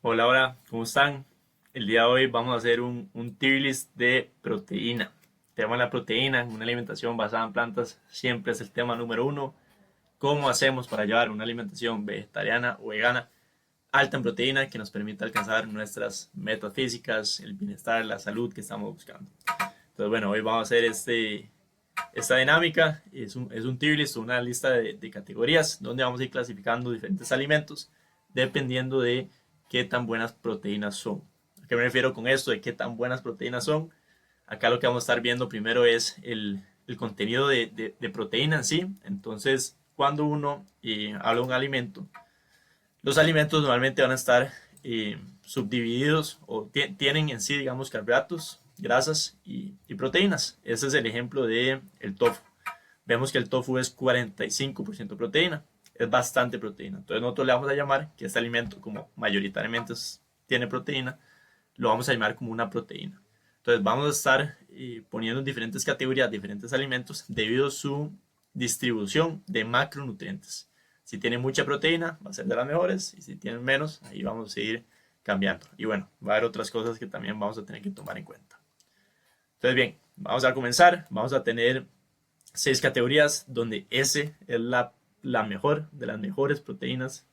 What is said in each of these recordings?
Hola, hola, ¿cómo están? El día de hoy vamos a hacer un tier list de proteína. El tema de la proteína en una alimentación basada en plantas siempre es el tema número uno. ¿Cómo hacemos para llevar una alimentación vegetariana o vegana alta en proteína que nos permita alcanzar nuestras metas físicas, el bienestar, la salud que estamos buscando? Entonces, bueno, hoy vamos a hacer esta dinámica. Es un tier list, una lista de categorías donde vamos a ir clasificando diferentes alimentos dependiendo de qué tan buenas proteínas son. ¿A qué me refiero con esto de qué tan buenas proteínas son? Acá lo que vamos a estar viendo primero es el contenido de proteína en sí. Entonces, cuando uno habla de un alimento, los alimentos normalmente van a estar subdivididos o tienen en sí, digamos, carbohidratos, grasas y proteínas. Ese es el ejemplo del tofu. Vemos que el tofu es 45% proteína. Es bastante proteína. Entonces nosotros le vamos a llamar que este alimento, como mayoritariamente tiene proteína, lo vamos a llamar como una proteína. Entonces vamos a estar poniendo en diferentes categorías diferentes alimentos debido a su distribución de macronutrientes. Si tiene mucha proteína, va a ser de las mejores, y si tienen menos, ahí vamos a seguir cambiando. Y bueno, va a haber otras cosas que también vamos a tener que tomar en cuenta. Entonces bien, vamos a comenzar. Vamos a tener 6 categorías donde S es la mejor de las mejores proteínas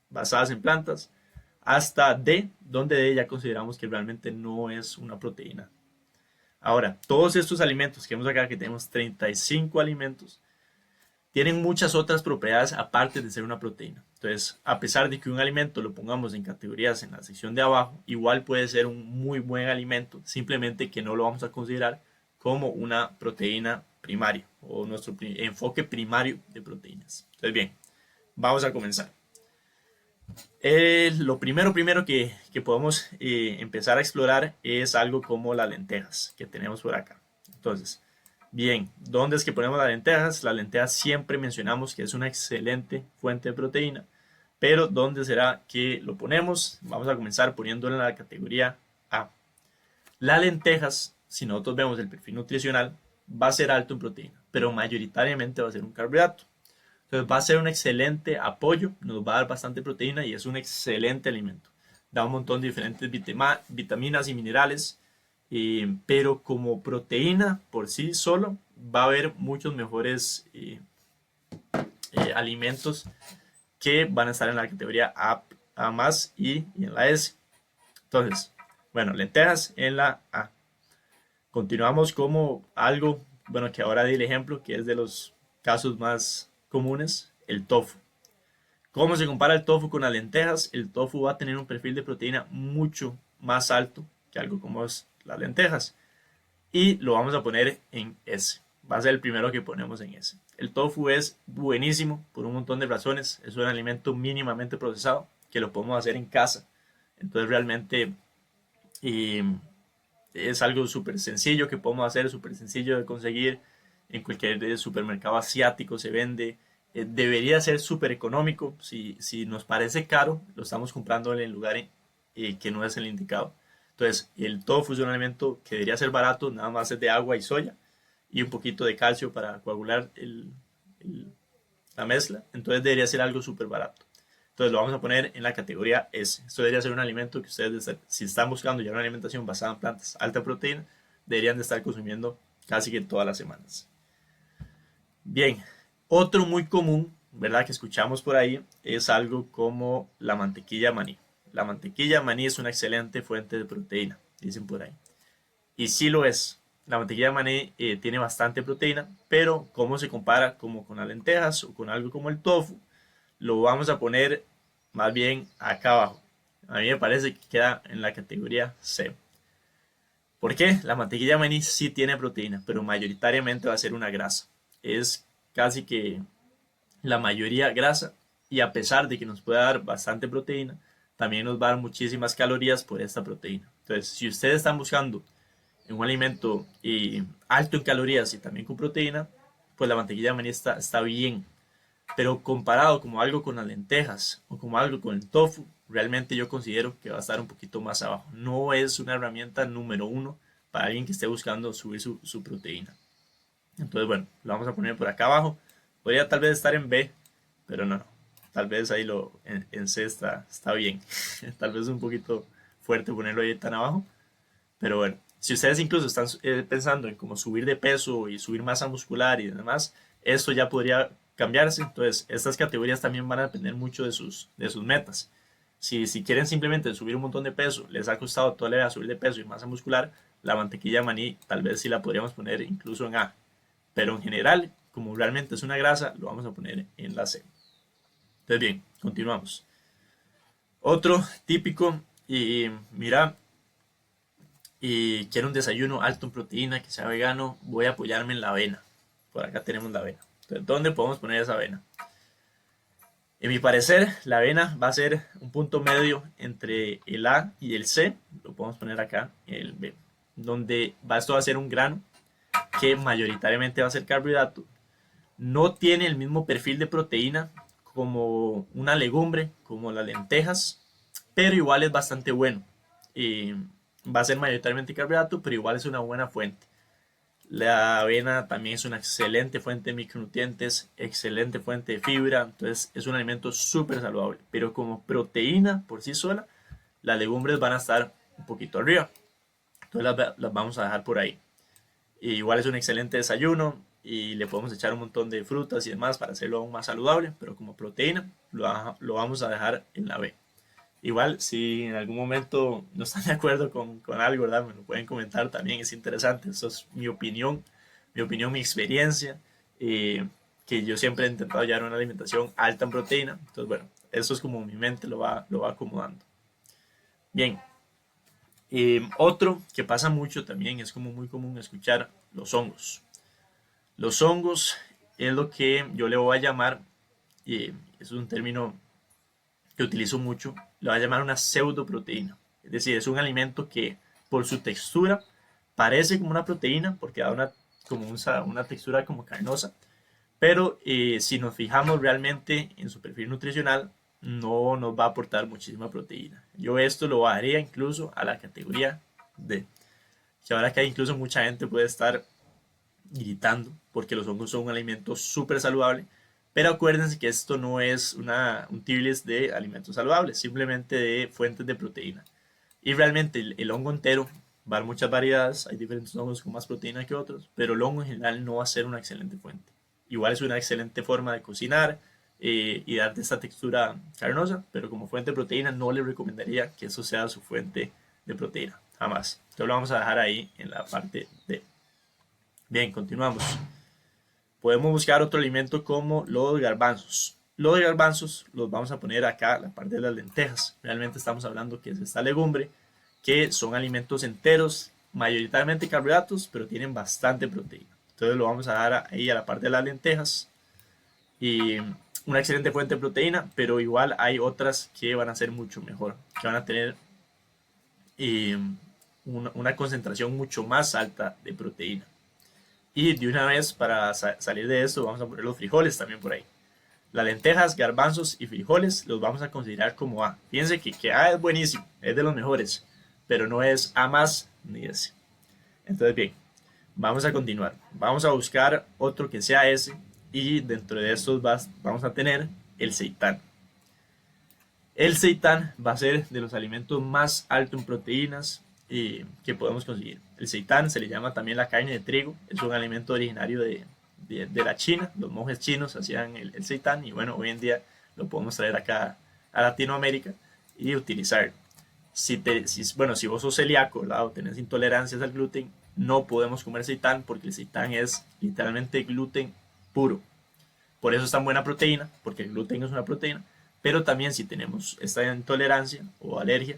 basadas en plantas, hasta D, donde D ya consideramos que realmente no es una proteína. Ahora, todos estos alimentos que vemos acá, que tenemos 35 alimentos, tienen muchas otras propiedades aparte de ser una proteína. Entonces, a pesar de que un alimento lo pongamos en categorías en la sección de abajo, igual puede ser un muy buen alimento, simplemente que no lo vamos a considerar como una proteína primaria o nuestro enfoque primario de proteínas. Entonces, bien, vamos a comenzar. Lo primero que podemos empezar a explorar es algo como las lentejas que tenemos por acá. Entonces, bien, ¿dónde es que ponemos las lentejas? Las lentejas siempre mencionamos que es una excelente fuente de proteína, pero ¿dónde será que lo ponemos? Vamos a comenzar poniéndolo en la categoría A. Las lentejas, si nosotros vemos el perfil nutricional, va a ser alto en proteína, pero mayoritariamente va a ser un carbohidrato. Entonces va a ser un excelente apoyo, nos va a dar bastante proteína y es un excelente alimento. Da un montón de diferentes vitaminas y minerales, pero como proteína por sí solo va a haber muchos mejores alimentos que van a estar en la categoría A más y en la S. Entonces, bueno, lentejas en la A. Continuamos como algo, bueno, que ahora di el ejemplo, que es de los casos más comunes, el tofu. ¿Cómo se compara el tofu con las lentejas? El tofu va a tener un perfil de proteína mucho más alto que algo como es las lentejas. Y lo vamos a poner en S. Va a ser el primero que ponemos en S. El tofu es buenísimo por un montón de razones. Es un alimento mínimamente procesado que lo podemos hacer en casa. Entonces realmente eh, es algo súper sencillo que podemos hacer, súper sencillo de conseguir. En cualquier supermercado asiático se vende. Debería ser súper económico. Si nos parece caro, lo estamos comprando en el lugar que no es el indicado. Entonces, el tofu es un alimento que debería ser barato, nada más es de agua y soya y un poquito de calcio para coagular el- la mezcla. Entonces, debería ser algo súper barato. Entonces, lo vamos a poner en la categoría S. Esto debería ser un alimento que ustedes, si están buscando ya una alimentación basada en plantas alta proteína, deberían de estar consumiendo casi que todas las semanas. Bien, otro muy común, ¿verdad? Que escuchamos por ahí es algo como la mantequilla maní. La mantequilla maní es una excelente fuente de proteína, dicen por ahí. Y sí lo es. La mantequilla maní tiene bastante proteína, pero ¿cómo se compara como con las lentejas o con algo como el tofu? Lo vamos a poner más bien acá abajo. A mí me parece que queda en la categoría C. ¿Por qué? La mantequilla maní sí tiene proteína, pero mayoritariamente va a ser una grasa. Es casi que la mayoría grasa y a pesar de que nos puede dar bastante proteína, también nos va a dar muchísimas calorías por esta proteína. Entonces, si ustedes están buscando un alimento alto en calorías y también con proteína, pues la mantequilla de maní está bien. Pero comparado como algo con las lentejas o como algo con el tofu, realmente yo considero que va a estar un poquito más abajo. No es una herramienta número uno para alguien que esté buscando subir su proteína. Entonces, bueno, lo vamos a poner por acá abajo. Podría tal vez estar en B, pero no. tal vez ahí en C está bien. Tal vez es un poquito fuerte ponerlo ahí tan abajo, pero bueno, si ustedes incluso están pensando en cómo subir de peso y subir masa muscular y demás, esto ya podría cambiarse. Entonces, estas categorías también van a depender mucho de sus metas. Si quieren simplemente subir un montón de peso, les ha costado toda la vida subir de peso y masa muscular, la mantequilla de maní tal vez sí la podríamos poner incluso en A. Pero en general, como realmente es una grasa, lo vamos a poner en la C. Entonces, bien, continuamos. Otro típico, y mira, y quiero un desayuno alto en proteína, que sea vegano, voy a apoyarme en la avena. Por acá tenemos la avena. Entonces, ¿dónde podemos poner esa avena? En mi parecer, la avena va a ser un punto medio entre el A y el C. Lo podemos poner acá, el B. Donde esto va a ser un grano que mayoritariamente va a ser carbohidrato. No tiene el mismo perfil de proteína como una legumbre, como las lentejas, pero igual es bastante bueno. Va a ser mayoritariamente carbohidrato, pero igual es una buena fuente. La avena también es una excelente fuente de micronutrientes, excelente fuente de fibra, entonces es un alimento súper saludable. Pero como proteína por sí sola, las legumbres van a estar un poquito arriba. Entonces las vamos a dejar por ahí. Igual es un excelente desayuno y le podemos echar un montón de frutas y demás para hacerlo aún más saludable, pero como proteína lo vamos a dejar en la B. Igual, si en algún momento no están de acuerdo con algo, ¿verdad? Me lo pueden comentar también, es interesante. Eso es mi experiencia, que yo siempre he intentado llevar una alimentación alta en proteína. Entonces, bueno, eso es como mi mente lo va acomodando. Bien, otro que pasa mucho también, es como muy común escuchar los hongos. Los hongos es lo que yo le voy a llamar, y es un término que utilizo mucho, le voy a llamar una pseudoproteína. Es decir, es un alimento que por su textura parece como una proteína, porque da una textura como carnosa, pero si nos fijamos realmente en su perfil nutricional, no nos va a aportar muchísima proteína. Yo esto lo bajaría incluso a la categoría D, que ahora que hay incluso mucha gente puede estar gritando porque los hongos son un alimento súper saludable, pero acuérdense que esto no es un tier list de alimentos saludables, simplemente de fuentes de proteína. Y realmente el hongo entero va a haber muchas variedades, hay diferentes hongos con más proteína que otros, pero el hongo en general no va a ser una excelente fuente. Igual es una excelente forma de cocinar y darte esta textura carnosa, pero como fuente de proteína no le recomendaría que eso sea su fuente de proteína, jamás. Entonces lo vamos a dejar ahí en la parte de... Bien, continuamos. Podemos buscar otro alimento como los garbanzos. Los garbanzos los vamos a poner acá, la parte de las lentejas. Realmente estamos hablando que es esta legumbre, que son alimentos enteros, mayoritariamente carbohidratos, pero tienen bastante proteína. Entonces lo vamos a dar ahí a la parte de las lentejas. Y una excelente fuente de proteína, pero igual hay otras que van a ser mucho mejor, que van a tener eh, una concentración mucho más alta de proteína. Y de una vez, para salir de esto, vamos a poner los frijoles también por ahí. Las lentejas, garbanzos y frijoles los vamos a considerar como A. Fíjense que A es buenísimo, es de los mejores, pero no es A más ni S. Entonces, bien, vamos a continuar. Vamos a buscar otro que sea S, y dentro de estos vamos a tener el seitán. El seitán va a ser de los alimentos más altos en proteínas que podemos conseguir. El seitán se le llama también la carne de trigo, es un alimento originario de la China. Los monjes chinos hacían el seitán, y bueno, hoy en día lo podemos traer acá a Latinoamérica y utilizar. Si vos sos celíaco, ¿verdad? O tenés intolerancias al gluten, no podemos comer seitán, porque el seitán es literalmente gluten puro. Por eso es tan buena proteína, porque el gluten es una proteína, pero también si tenemos esta intolerancia o alergia,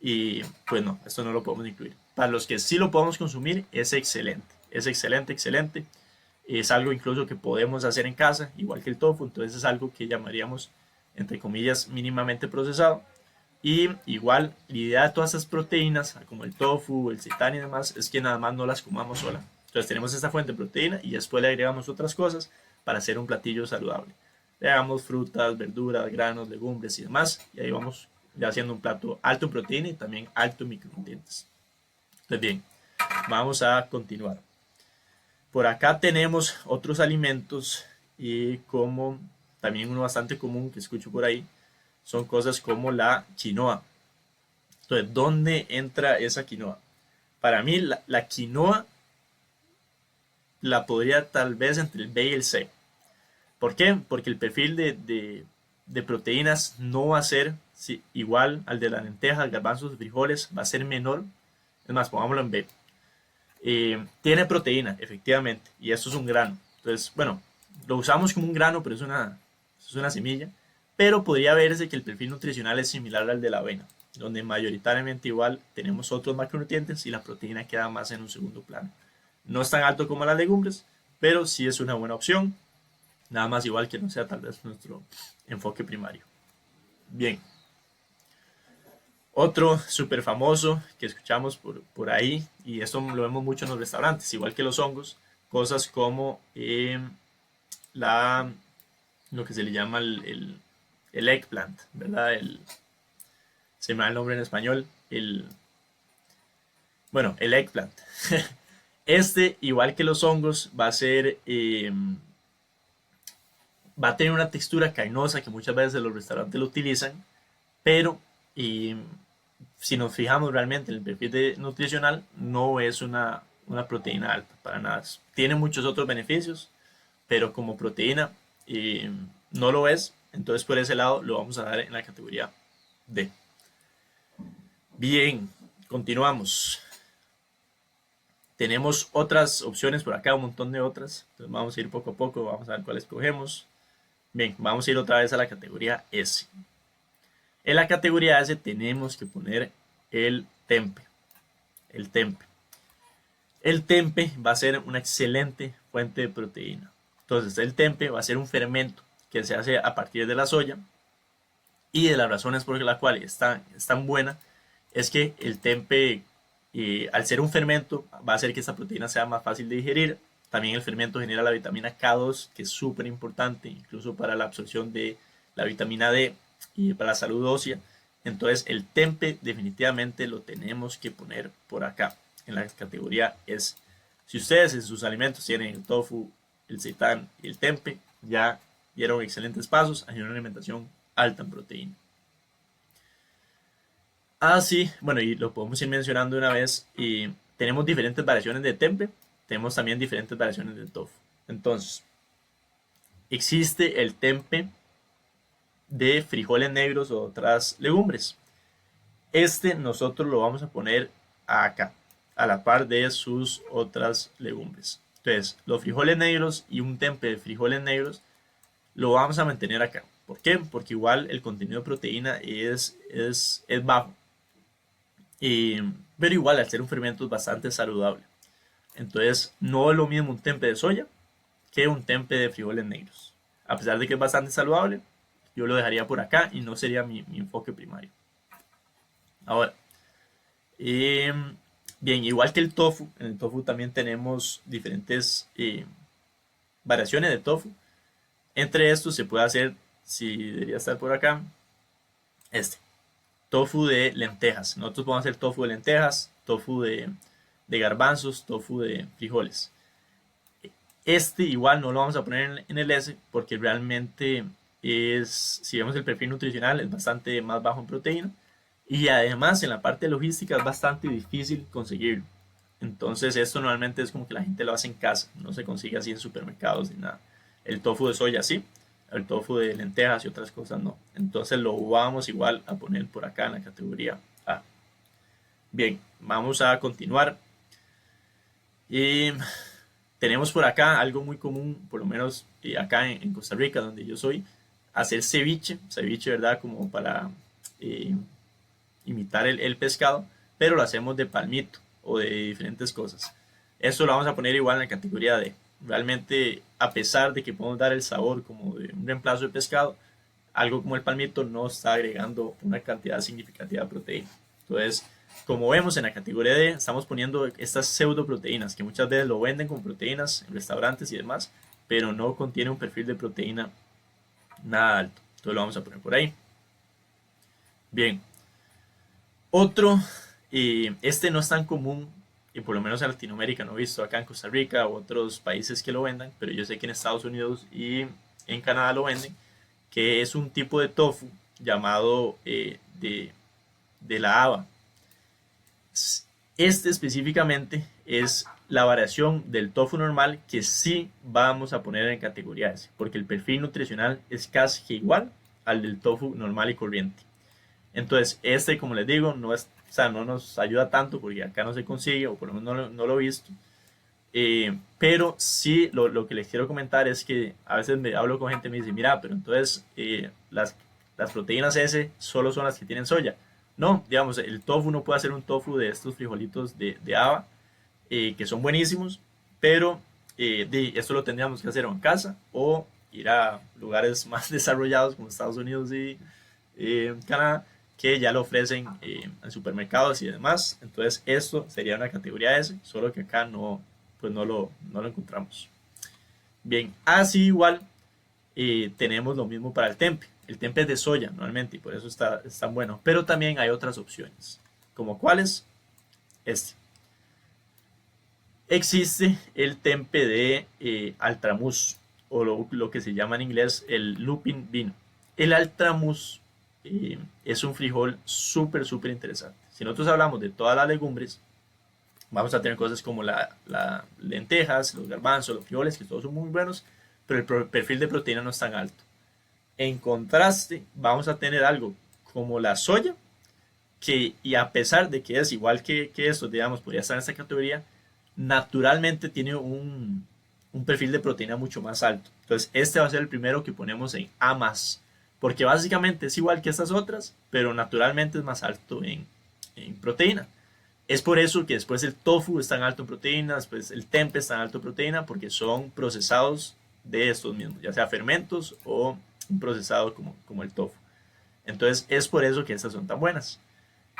y pues no, esto no lo podemos incluir. Para los que sí lo podemos consumir, es excelente, excelente. Es algo incluso que podemos hacer en casa, igual que el tofu, entonces es algo que llamaríamos, entre comillas, mínimamente procesado. Y igual, la idea de todas esas proteínas, como el tofu, el seitan y demás, es que nada más no las comamos sola. Entonces tenemos esta fuente de proteína y después le agregamos otras cosas para hacer un platillo saludable. Le agregamos frutas, verduras, granos, legumbres y demás, y ahí vamos ya haciendo un plato alto en proteína y también alto en micronutrientes. Entonces bien, vamos a continuar. Por acá tenemos otros alimentos, y como también uno bastante común que escucho por ahí, son cosas como la quinoa. Entonces, ¿dónde entra esa quinoa? Para mí, la quinoa la podría tal vez entre el B y el C. ¿Por qué? Porque el perfil de proteínas no va a ser igual al de las lentejas, garbanzos, frijoles, va a ser menor. Es más, pongámoslo en B. Tiene proteína, efectivamente, y esto es un grano. Entonces, bueno, lo usamos como un grano, pero es una semilla. Pero podría verse que el perfil nutricional es similar al de la avena, donde mayoritariamente igual tenemos otros macronutrientes y la proteína queda más en un segundo plano. No es tan alto como las legumbres, pero sí es una buena opción. Nada más igual que no sea tal vez nuestro enfoque primario. Bien. Otro súper famoso que escuchamos por ahí, y esto lo vemos mucho en los restaurantes, igual que los hongos, cosas como la, lo que se le llama el eggplant, ¿verdad? Se me da el nombre en español, bueno, el eggplant. Este, igual que los hongos, va a tener una textura carnosa que muchas veces los restaurantes lo utilizan, pero y, si nos fijamos realmente en el perfil nutricional, no es una proteína alta para nada. Tiene muchos otros beneficios, pero como proteína no lo es. Entonces por ese lado lo vamos a dar en la categoría D. Bien, continuamos. Tenemos otras opciones por acá, un montón de otras. Entonces vamos a ir poco a poco, vamos a ver cuál escogemos. Bien, vamos a ir otra vez a la categoría S. En la categoría S tenemos que poner el tempe. El tempe. El tempe va a ser una excelente fuente de proteína. Entonces, el tempe va a ser un fermento que se hace a partir de la soya. Y de las razones por las cuales es tan buena es que el tempe, al ser un fermento, va a hacer que esta proteína sea más fácil de digerir. También el fermento genera la vitamina K2, que es súper importante, incluso para la absorción de la vitamina D y para la salud ósea. Entonces, el tempe definitivamente lo tenemos que poner por acá, en la categoría S. Si ustedes en sus alimentos tienen el tofu, el seitán y el tempe, ya dieron excelentes pasos hacia una alimentación alta en proteína. Ah, sí, bueno, y lo podemos ir mencionando una vez. Y tenemos diferentes variaciones de tempe, tenemos también diferentes variaciones de tofu. Entonces, existe el tempe de frijoles negros o otras legumbres. Este nosotros lo vamos a poner acá, a la par de sus otras legumbres. Entonces, los frijoles negros y un tempe de frijoles negros lo vamos a mantener acá. ¿Por qué? Porque igual el contenido de proteína es bajo. Pero igual al ser un fermento es bastante saludable. Entonces, no es lo mismo un tempe de soya que un tempe de frijoles negros. A pesar de que es bastante saludable, yo lo dejaría por acá y no sería mi enfoque primario. Ahora, eh, bien, igual que el tofu, en el tofu también tenemos diferentes variaciones de tofu. Entre estos se puede hacer, si debería estar por acá, este, tofu de lentejas. Nosotros podemos hacer tofu de lentejas, tofu de garbanzos, tofu de frijoles. Este igual no lo vamos a poner en el S porque realmente si vemos el perfil nutricional, es bastante más bajo en proteína. Y además en la parte logística es bastante difícil conseguirlo. Entonces esto normalmente es como que la gente lo hace en casa, no se consigue así en supermercados ni nada. El tofu de soya sí, el tofu de lentejas y otras cosas no. Entonces lo vamos igual a poner por acá en la categoría A. Bien, vamos a continuar. Y tenemos por acá algo muy común, por lo menos acá en Costa Rica, donde yo soy, hacer ceviche, ceviche, ¿verdad? Como para eh, imitar el pescado, pero lo hacemos de palmito o de diferentes cosas. Esto lo vamos a poner igual en la categoría D. Realmente, a pesar de que podemos dar el sabor como de un reemplazo de pescado, algo como el palmito no está agregando una cantidad significativa de proteína. Entonces, como vemos en la categoría D, estamos poniendo estas pseudoproteínas que muchas veces lo venden como proteínas en restaurantes y demás, pero no contiene un perfil de proteína nada alto. Entonces lo vamos a poner por ahí. Bien, otro, este no es tan común, y por lo menos en Latinoamérica no he visto acá en Costa Rica o otros países que lo vendan, pero yo sé que en Estados Unidos y en Canadá lo venden, que es un tipo de tofu llamado de la haba. Este específicamente es la variación del tofu normal que sí vamos a poner en categoría S, porque el perfil nutricional es casi igual al del tofu normal y corriente. Entonces, este, como les digo, no es, o sea, no nos ayuda tanto porque acá no se consigue, o por lo menos no lo he visto. Pero sí, lo que les quiero comentar es que a veces me hablo con gente y me dice, mira, pero entonces las proteínas S solo son las que tienen soya. No, digamos, el tofu no puede hacer un tofu de estos frijolitos de haba, que son buenísimos, pero esto lo tendríamos que hacer en casa o ir a lugares más desarrollados como Estados Unidos y Canadá, que ya lo ofrecen en supermercados y demás. Entonces, esto sería una categoría S, solo que acá no, pues no lo encontramos. Bien, así igual tenemos lo mismo para el tempe. El tempe es de soya normalmente y por eso está tan bueno. Pero también hay otras opciones. ¿Como cuáles? Este. Existe el tempe de altramuz o lo que se llama en inglés el lupin bean. El altramuz es un frijol súper interesante. Si nosotros hablamos de todas las legumbres, vamos a tener cosas como las lentejas, los garbanzos, los frijoles, que todos son muy buenos, pero el perfil de proteína no es tan alto. En contraste, vamos a tener algo como la soya, que y a pesar de que es igual que esto, digamos, podría estar en esta categoría, naturalmente tiene un perfil de proteína mucho más alto. Entonces, este va a ser el primero que ponemos en A más, porque básicamente es igual que estas otras, pero naturalmente es más alto en proteína. Es por eso que después el tofu es tan alto en proteína, después el tempe es tan alto en proteína, porque son procesados de estos mismos, ya sea fermentos o un procesado como el tofu. Entonces es por eso que estas son tan buenas.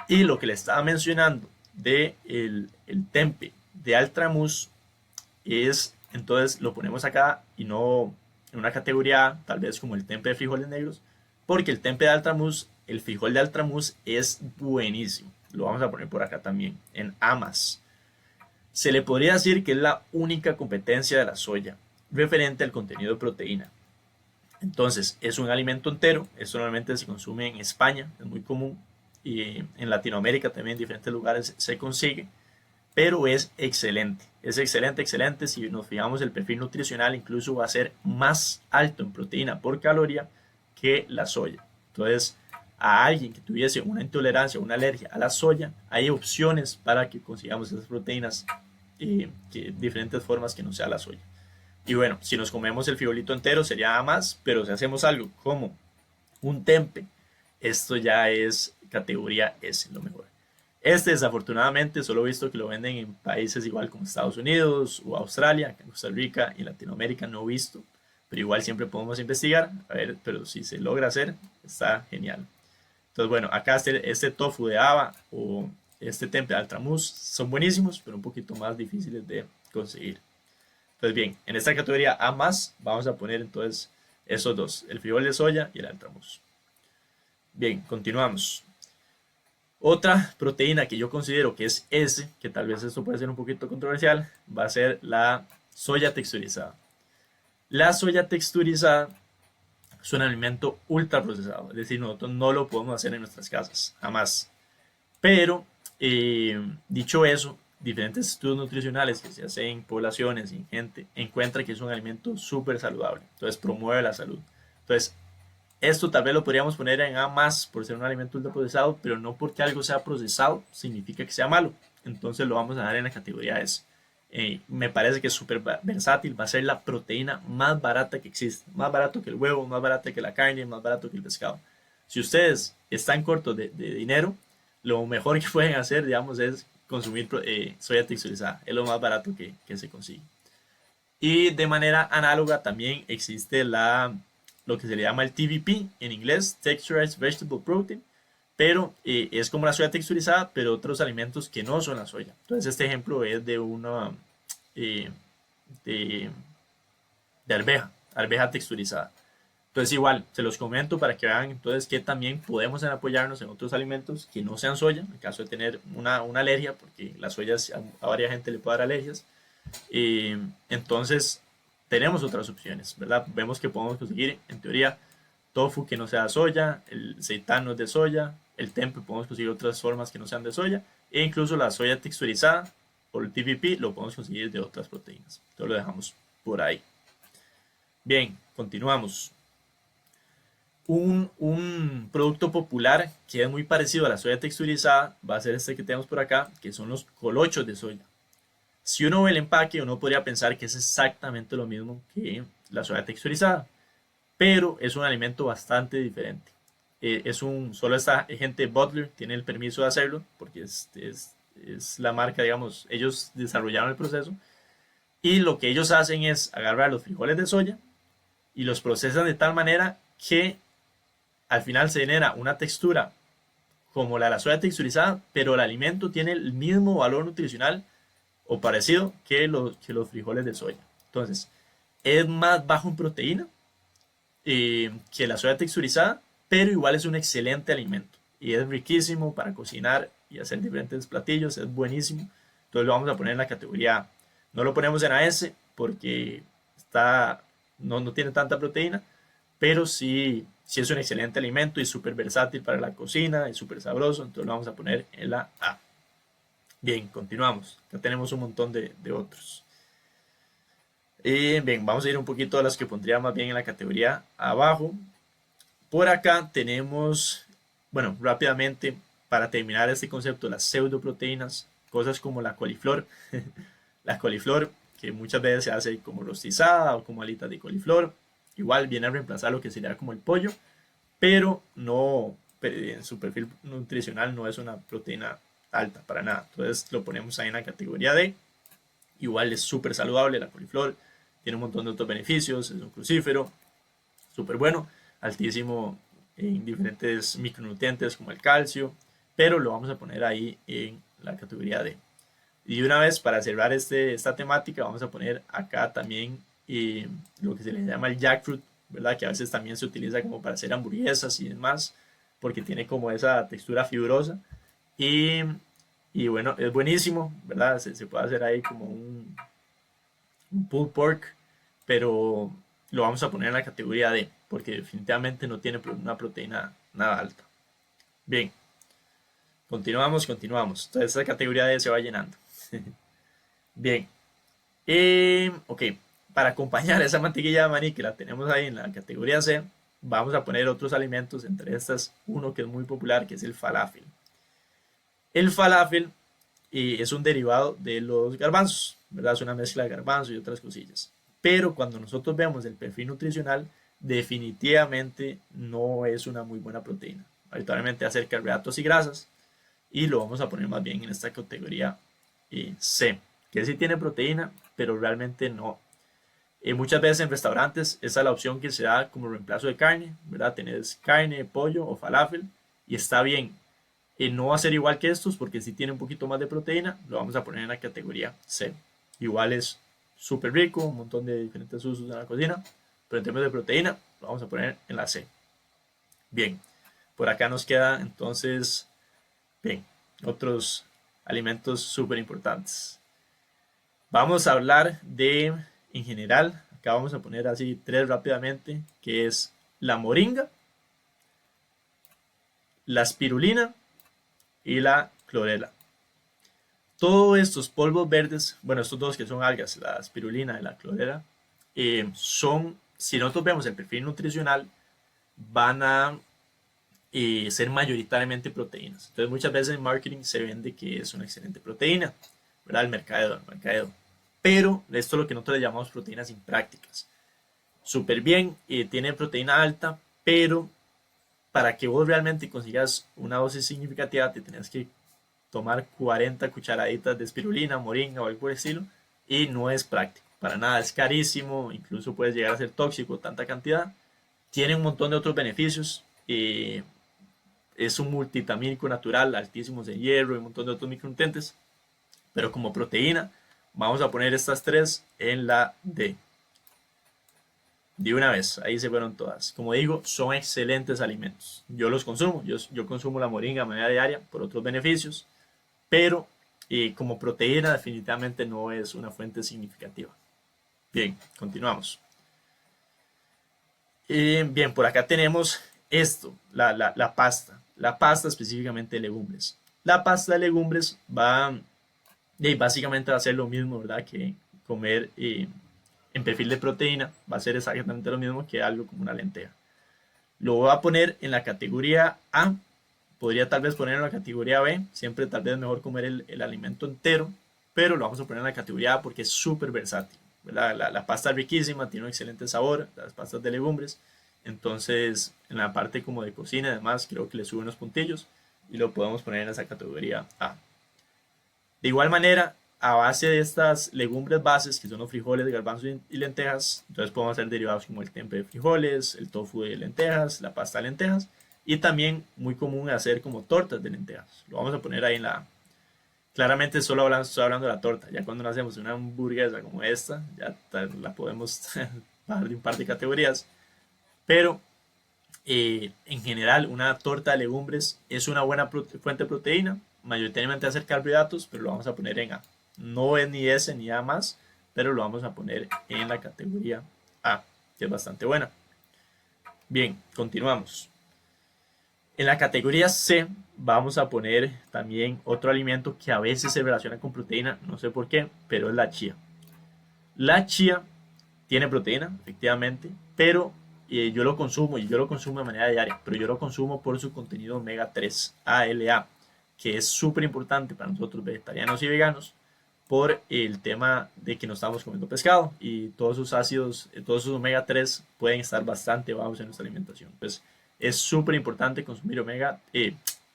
Y lo que le estaba mencionando de el tempe de Altramuz es, entonces lo ponemos acá y no en una categoría tal vez como el tempe de frijoles negros, porque el tempe de Altramuz, el frijol de Altramuz es buenísimo. Lo vamos a poner por acá también, en Amas. Se le podría decir que es la única competencia de la soya referente al contenido de proteína. Entonces, es un alimento entero. Esto normalmente se consume en España, es muy común. Y en Latinoamérica también en diferentes lugares se consigue. Pero es excelente. Es excelente. Si nos fijamos, el perfil nutricional incluso va a ser más alto en proteína por caloría que la soya. Entonces, a alguien que tuviese una intolerancia o una alergia a la soya, hay opciones para que consigamos esas proteínas que diferentes formas que no sea la soya. Y bueno, si nos comemos el frijolito entero sería más, pero si hacemos algo como un tempe, esto ya es categoría S, lo mejor. Este desafortunadamente solo he visto que lo venden en países igual como Estados Unidos o Australia, en Costa Rica y Latinoamérica no he visto, pero igual siempre podemos investigar, a ver, pero si se logra hacer, está genial. Entonces bueno, acá este tofu de haba o este tempe de altramuz son buenísimos, pero un poquito más difíciles de conseguir. Entonces bien, en esta categoría A más vamos a poner entonces esos dos, el frijol de soya y el altramuz. Bien, continuamos. Otra proteína que yo considero que es S, que tal vez esto puede ser un poquito controversial, va a ser la soya texturizada. La soya texturizada es un alimento ultra procesado, es decir, nosotros no lo podemos hacer en nuestras casas, jamás. Pero, dicho eso, diferentes estudios nutricionales que se hacen en poblaciones y en gente encuentran que es un alimento súper saludable, entonces promueve la salud. Entonces, esto tal vez lo podríamos poner en A más por ser un alimento ultraprocesado, pero no porque algo sea procesado significa que sea malo. Entonces lo vamos a dar en la categoría S. Me parece que es súper versátil, va a ser la proteína más barata que existe. Más barato que el huevo, más barato que la carne, más barato que el pescado. Si ustedes están cortos de dinero, lo mejor que pueden hacer, digamos, es consumir soya texturizada. Es lo más barato que se consigue. Y de manera análoga también existe lo que se le llama el TVP en inglés, Texturized Vegetable Protein, pero es como la soya texturizada, pero otros alimentos que no son la soya. Entonces este ejemplo es de una eh, de, de arveja texturizada. Entonces igual, se los comento para que vean entonces que también podemos apoyarnos en otros alimentos que no sean soya, en caso de tener una alergia, porque la soya a varias gente le puede dar alergias. Entonces, tenemos otras opciones, ¿verdad? Vemos que podemos conseguir, en teoría, tofu que no sea soya, el seitán no es de soya, el tempeh podemos conseguir otras formas que no sean de soya, e incluso la soya texturizada o el TPP lo podemos conseguir de otras proteínas. Entonces lo dejamos por ahí. Bien, continuamos. Un producto popular que es muy parecido a la soya texturizada va a ser este que tenemos por acá, que son los colochos de soya. Si uno ve el empaque, uno podría pensar que es exactamente lo mismo que la soya texturizada, pero es un alimento bastante diferente. Solo esta gente Butler tiene el permiso de hacerlo, porque es la marca, digamos, ellos desarrollaron el proceso, y lo que ellos hacen es agarrar los frijoles de soya y los procesan de tal manera que al final se genera una textura como la de la soya texturizada, pero el alimento tiene el mismo valor nutricional o parecido que los frijoles de soya. Entonces, es más bajo en proteína que la soya texturizada, pero igual es un excelente alimento y es riquísimo para cocinar y hacer diferentes platillos, es buenísimo. Entonces lo vamos a poner en la categoría A. No lo ponemos en AS porque no tiene tanta proteína, pero sí es un excelente alimento y súper versátil para la cocina y súper sabroso, entonces lo vamos a poner en la A. Bien, continuamos. Ya tenemos un montón de otros. Bien, vamos a ir un poquito a las que pondría más bien en la categoría abajo. Por acá tenemos, bueno, rápidamente, para terminar este concepto, las pseudoproteínas, cosas como la coliflor. La coliflor, que muchas veces se hace como rostizada o como alitas de coliflor. Igual viene a reemplazar lo que sería como el pollo, pero no, en su perfil nutricional no es una proteína alta para nada. Entonces lo ponemos ahí en la categoría D. Igual es súper saludable la coliflor, tiene un montón de otros beneficios, es un crucífero, súper bueno, altísimo en diferentes micronutrientes como el calcio, pero lo vamos a poner ahí en la categoría D. Y una vez para cerrar esta temática, vamos a poner acá también lo que se le llama el jackfruit, ¿verdad? Que a veces también se utiliza como para hacer hamburguesas y demás, porque tiene como esa textura fibrosa. Y, y bueno, es buenísimo, ¿verdad? Se puede hacer ahí como un pulled pork, pero lo vamos a poner en la categoría D, porque definitivamente no tiene una proteína nada alta. Bien, continuamos. Entonces esta categoría D se va llenando. Bien, ok, para acompañar esa mantequilla de maní que la tenemos ahí en la categoría C, vamos a poner otros alimentos, entre estas uno que es muy popular, que es el falafel. El falafel es un derivado de los garbanzos, ¿verdad? Es una mezcla de garbanzos y otras cosillas. Pero cuando nosotros vemos el perfil nutricional, definitivamente no es una muy buena proteína. Habitualmente hacer carbohidratos y grasas, y lo vamos a poner más bien en esta categoría C, que sí tiene proteína, pero realmente no. Muchas veces en restaurantes esa es la opción que se da como reemplazo de carne, ¿verdad? Tenés carne, pollo o falafel y está bien. No va a ser igual que estos porque si tiene un poquito más de proteína, lo vamos a poner en la categoría C. Igual es súper rico, un montón de diferentes usos en la cocina, pero en términos de proteína, lo vamos a poner en la C. Bien, por acá nos queda entonces, bien, otros alimentos súper importantes. Vamos a hablar en general, acá vamos a poner así tres rápidamente, que es la moringa, la espirulina y la clorela. Todos estos polvos verdes, bueno, estos dos que son algas, la espirulina y la clorela, si nosotros vemos el perfil nutricional, van a ser mayoritariamente proteínas. Entonces muchas veces en marketing se vende que es una excelente proteína, ¿verdad? El mercadeo. Pero esto es lo que nosotros le llamamos proteínas imprácticas. Súper bien, tiene proteína alta, pero para que vos realmente consigas una dosis significativa, te tenés que tomar 40 cucharaditas de espirulina, moringa o algo por el estilo, y no es práctico. Para nada, es carísimo, incluso puede llegar a ser tóxico tanta cantidad. Tiene un montón de otros beneficios. Es un multivitamínico natural, altísimos en hierro y un montón de otros micronutrientes. Pero como proteína, vamos a poner estas tres en la D. De una vez, ahí se fueron todas. Como digo, son excelentes alimentos. Yo los consumo, yo consumo la moringa de manera diaria por otros beneficios, pero como proteína definitivamente no es una fuente significativa. Bien, continuamos. Bien, por acá tenemos esto, la pasta. La pasta específicamente de legumbres. La pasta de legumbres va, básicamente va a ser lo mismo, ¿verdad? Que comer en perfil de proteína. Va a ser exactamente lo mismo que algo como una lenteja. Lo voy a poner en la categoría A. Podría tal vez poner en la categoría B. Siempre tal vez mejor comer el alimento entero. Pero lo vamos a poner en la categoría A porque es súper versátil. La pasta es riquísima, tiene un excelente sabor, las pastas de legumbres. Entonces, en la parte como de cocina y demás, creo que le sube unos puntillos y lo podemos poner en esa categoría A. De igual manera, a base de estas legumbres bases, que son los frijoles, garbanzos y lentejas, entonces podemos hacer derivados como el tempe de frijoles, el tofu de lentejas, la pasta de lentejas, y también muy común hacer como tortas de lentejas. Lo vamos a poner ahí en la... Claramente solo estoy hablando de la torta, ya cuando hacemos una hamburguesa como esta, ya la podemos bajar de un par de categorías, pero en general, una torta de legumbres es una buena fuente de proteína. Mayoritariamente va a ser carbohidratos, pero lo vamos a poner en A. No es ni S ni A más, pero lo vamos a poner en la categoría A, que es bastante buena. Bien, continuamos. En la categoría C vamos a poner también otro alimento que a veces se relaciona con proteína, no sé por qué, pero es la chía. La chía tiene proteína, efectivamente, pero yo lo consumo y yo lo consumo de manera diaria, pero yo lo consumo por su contenido omega 3 ALA, que es súper importante para nosotros vegetarianos y veganos por el tema de que no estamos comiendo pescado y todos sus ácidos, todos sus omega 3 pueden estar bastante bajos en nuestra alimentación. Pues es súper importante consumir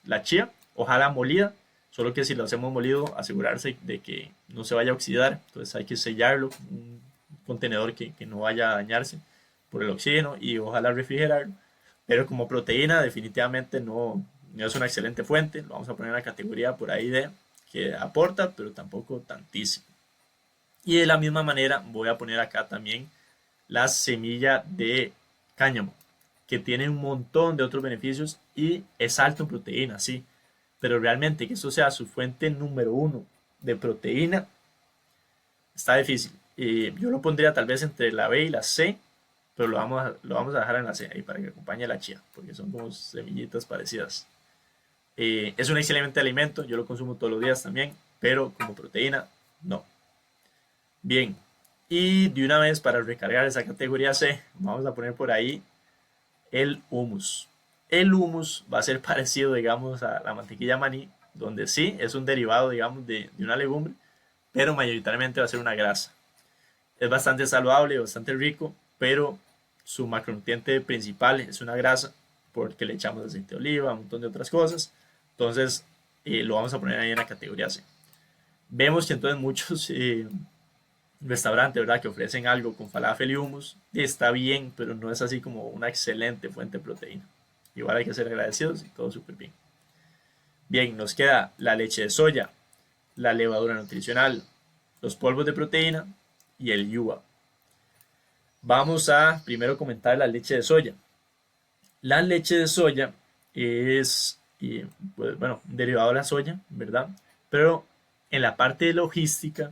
la chía, ojalá molida, solo que si lo hacemos molido, asegurarse de que no se vaya a oxidar, entonces hay que sellarlo, un contenedor que no vaya a dañarse por el oxígeno y ojalá refrigerarlo. Pero como proteína definitivamente no es una excelente fuente, lo vamos a poner en la categoría por ahí de que aporta, pero tampoco tantísimo. Y de la misma manera voy a poner acá también la semilla de cáñamo, que tiene un montón de otros beneficios y es alto en proteína, sí, pero realmente que eso sea su fuente número uno de proteína está difícil. Yo lo pondría tal vez entre la B y la C, pero lo vamos a dejar en la C ahí para que acompañe la chía, porque son como semillitas parecidas. Es un excelente alimento, yo lo consumo todos los días también, pero como proteína, no. Bien, y de una vez para recargar esa categoría C, vamos a poner por ahí el hummus. El hummus va a ser parecido, digamos, a la mantequilla maní, donde sí es un derivado, digamos, de una legumbre, pero mayoritariamente va a ser una grasa. Es bastante saludable, bastante rico, pero su macronutriente principal es una grasa, porque le echamos aceite de oliva, un montón de otras cosas. Entonces, lo vamos a poner ahí en la categoría C. Vemos que entonces muchos restaurantes, ¿verdad?, que ofrecen algo con falafel y hummus, está bien, pero no es así como una excelente fuente de proteína. Igual hay que ser agradecidos y todo súper bien. Bien, nos queda la leche de soya, la levadura nutricional, los polvos de proteína y el yuca. Vamos a primero comentar la leche de soya. La leche de soya es, pues, bueno, un derivado de la soya, ¿verdad? Pero en la parte de logística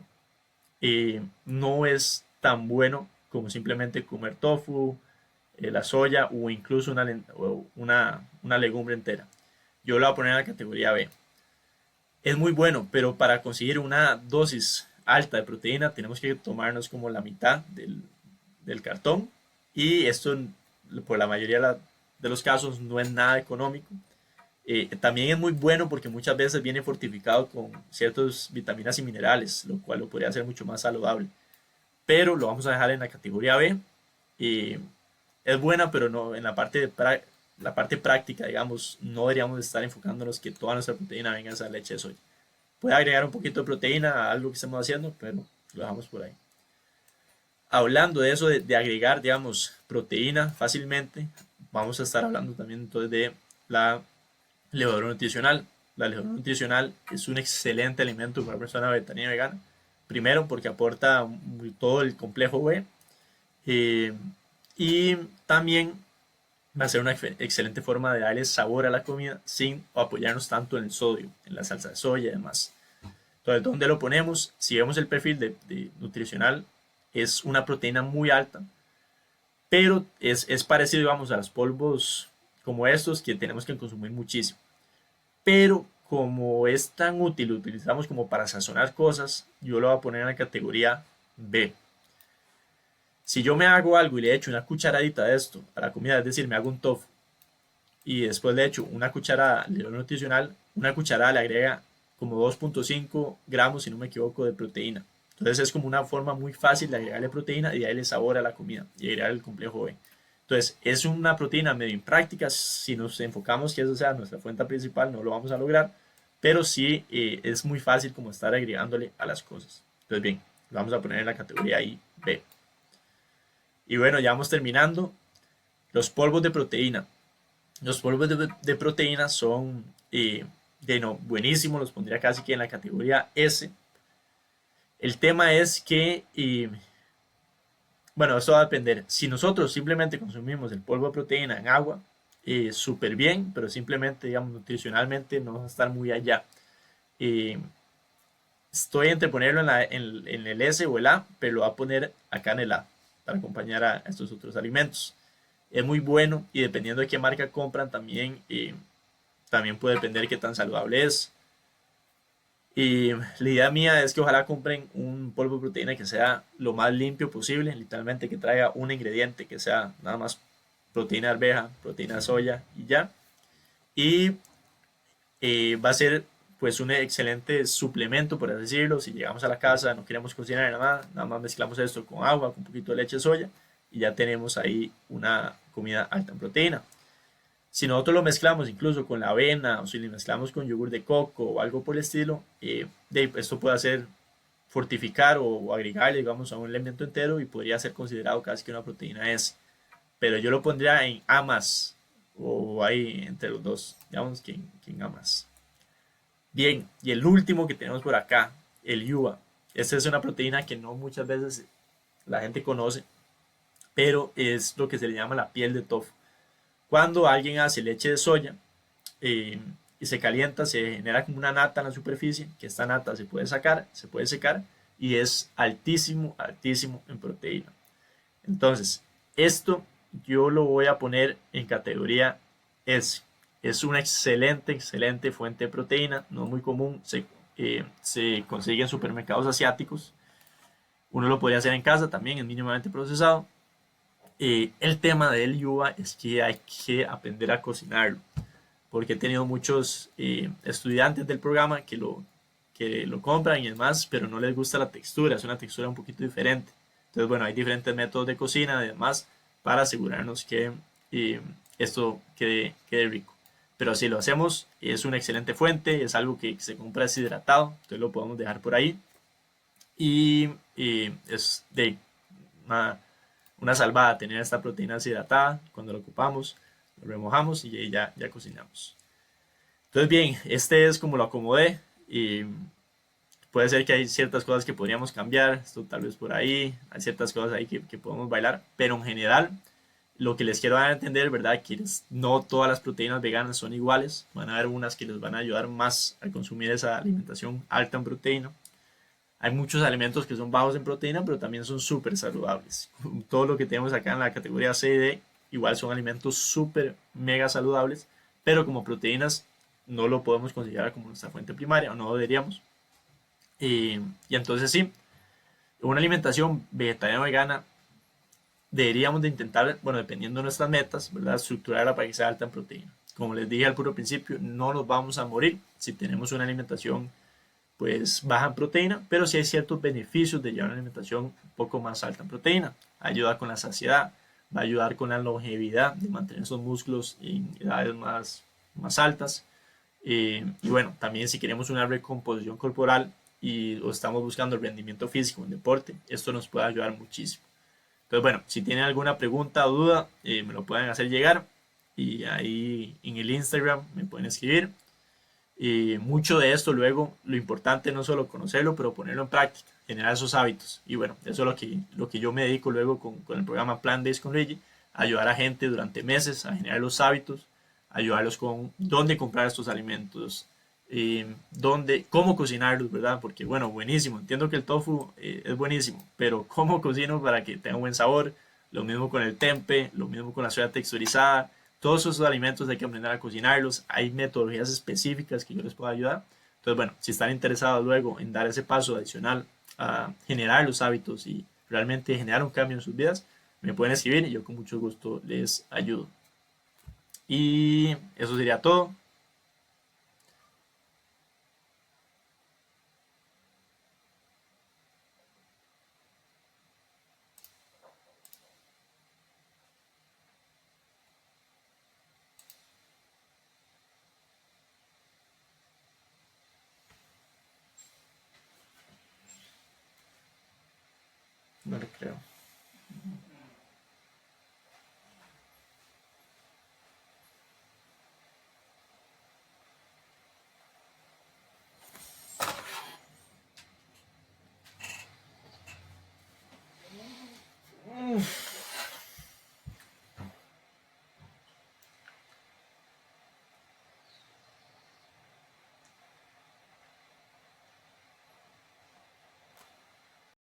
no es tan bueno como simplemente comer tofu, la soya o incluso una legumbre entera. Yo lo voy a poner en la categoría B. Es muy bueno, pero para conseguir una dosis alta de proteína tenemos que tomarnos como la mitad del cartón y esto por la mayoría de los casos no es nada económico. También es muy bueno porque muchas veces viene fortificado con ciertas vitaminas y minerales, lo cual lo podría hacer mucho más saludable. Pero lo vamos a dejar en la categoría B. Eh, es buena, pero no en la parte práctica, digamos, no deberíamos estar enfocándonos que toda nuestra proteína venga de esa leche de soya. Puede agregar un poquito de proteína a algo que estemos haciendo, pero lo dejamos por ahí. Hablando de eso, de agregar, digamos, proteína fácilmente, vamos a estar hablando también entonces de la levadura nutricional. La levadura nutricional es un excelente alimento para una persona vegetariana y vegana. Primero, porque aporta todo el complejo B. eh, y también va a ser una excelente forma de darle sabor a la comida sin apoyarnos tanto en el sodio, en la salsa de soya y demás. Entonces, ¿dónde lo ponemos? Si vemos el perfil de nutricional, es una proteína muy alta, pero es parecido, digamos, a los polvos como estos que tenemos que consumir muchísimo. Pero como es tan útil, lo utilizamos como para sazonar cosas, yo lo voy a poner en la categoría B. Si yo me hago algo y le echo una cucharadita de esto a la comida, es decir, me hago un tofu y después le echo una cucharada de lo nutricional, una cucharada le agrega como 2.5 gramos, si no me equivoco, de proteína. Entonces es como una forma muy fácil de agregarle proteína y darle sabor a la comida y agregar el complejo B. Entonces es una proteína medio impráctica, si nos enfocamos que eso sea nuestra fuente principal no lo vamos a lograr, pero sí es muy fácil como estar agregándole a las cosas. Entonces bien, lo vamos a poner en la categoría ahí B. Y bueno, ya vamos terminando. Los polvos de proteína. Los polvos de proteína son no, buenísimos, los pondría casi que en la categoría S. El tema es que, bueno, esto va a depender. Si nosotros simplemente consumimos el polvo de proteína en agua, súper bien, pero simplemente, digamos, nutricionalmente no va a estar muy allá. Eh, Estoy entre ponerlo en el S o el A, pero lo voy a poner acá en el A para acompañar a estos otros alimentos. Es muy bueno y dependiendo de qué marca compran también, también puede depender de qué tan saludable es. Y la idea mía es que ojalá compren un polvo de proteína que sea lo más limpio posible, literalmente que traiga un ingrediente que sea nada más proteína de arveja, proteína de soya y ya. Y va a ser pues un excelente suplemento, por así decirlo. Si llegamos a la casa, no queremos cocinar nada más mezclamos esto con agua, con un poquito de leche de soya y ya tenemos ahí una comida alta en proteína. Si nosotros lo mezclamos incluso con la avena o si lo mezclamos con yogur de coco o algo por el estilo, esto puede hacer fortificar o agregarle, digamos, a un alimento entero y podría ser considerado casi que una proteína S. Pero yo lo pondría en A más o ahí entre los dos, digamos que en A más. Bien, y el último que tenemos por acá, el yuba. Esta es una proteína que no muchas veces la gente conoce, pero es lo que se le llama la piel de tofu. Cuando alguien hace leche de soya y se calienta, se genera como una nata en la superficie, que esta nata se puede sacar, se puede secar y es altísimo, altísimo en proteína. Entonces, esto yo lo voy a poner en categoría S. Es una excelente, excelente fuente de proteína, no muy común, se consigue en supermercados asiáticos. Uno lo podría hacer en casa también, es mínimamente procesado. El tema del yuba es que hay que aprender a cocinarlo, porque he tenido muchos estudiantes del programa que lo compran y demás, pero no les gusta la textura, es una textura un poquito diferente. Entonces, bueno, hay diferentes métodos de cocina y demás para asegurarnos que eh, esto quede rico. Pero si lo hacemos, es una excelente fuente, es algo que se compra deshidratado, entonces lo podemos dejar por ahí. Y es de una salvada tener esta proteína deshidratada. Cuando lo ocupamos, lo remojamos y ya cocinamos. Entonces, bien, este es como lo acomodé y puede ser que hay ciertas cosas que podríamos cambiar, esto tal vez por ahí, hay ciertas cosas ahí que podemos bailar, pero en general lo que les quiero dar a entender, ¿verdad? Que no todas las proteínas veganas son iguales, van a haber unas que les van a ayudar más a consumir esa alimentación alta en proteína. Hay muchos alimentos que son bajos en proteína, pero también son súper saludables. Todo lo que tenemos acá en la categoría C y D, igual son alimentos súper mega saludables, pero como proteínas no lo podemos considerar como nuestra fuente primaria, o no deberíamos. Y entonces sí, una alimentación vegetariana o vegana deberíamos de intentar, bueno, dependiendo de nuestras metas, ¿verdad? Estructurarla para que sea alta en proteína. Como les dije al puro principio, no nos vamos a morir si tenemos una alimentación pues baja en proteína, pero sí hay ciertos beneficios de llevar una alimentación un poco más alta en proteína. Ayuda con la saciedad, va a ayudar con la longevidad, de mantener esos músculos en edades más altas. Y bueno, también si queremos una recomposición corporal o estamos buscando el rendimiento físico en deporte, esto nos puede ayudar muchísimo. Entonces, bueno, si tienen alguna pregunta o duda, me lo pueden hacer llegar y ahí en el Instagram me pueden escribir. Y mucho de esto luego, lo importante no solo conocerlo, pero ponerlo en práctica, generar esos hábitos. Y bueno, eso es lo que yo me dedico luego con el programa Plan Days con Reggie, ayudar a gente durante meses a generar los hábitos, ayudarlos con dónde comprar estos alimentos, cómo cocinarlos, ¿verdad? Porque bueno, buenísimo, entiendo que el tofu es buenísimo, pero cómo cocino para que tenga un buen sabor, lo mismo con el tempe, lo mismo con la soya texturizada. Todos esos alimentos hay que aprender a cocinarlos. Hay metodologías específicas que yo les puedo ayudar. Entonces, bueno, si están interesados luego en dar ese paso adicional a generar los hábitos y realmente generar un cambio en sus vidas, me pueden escribir y yo con mucho gusto les ayudo. Y eso sería todo. No lo creo.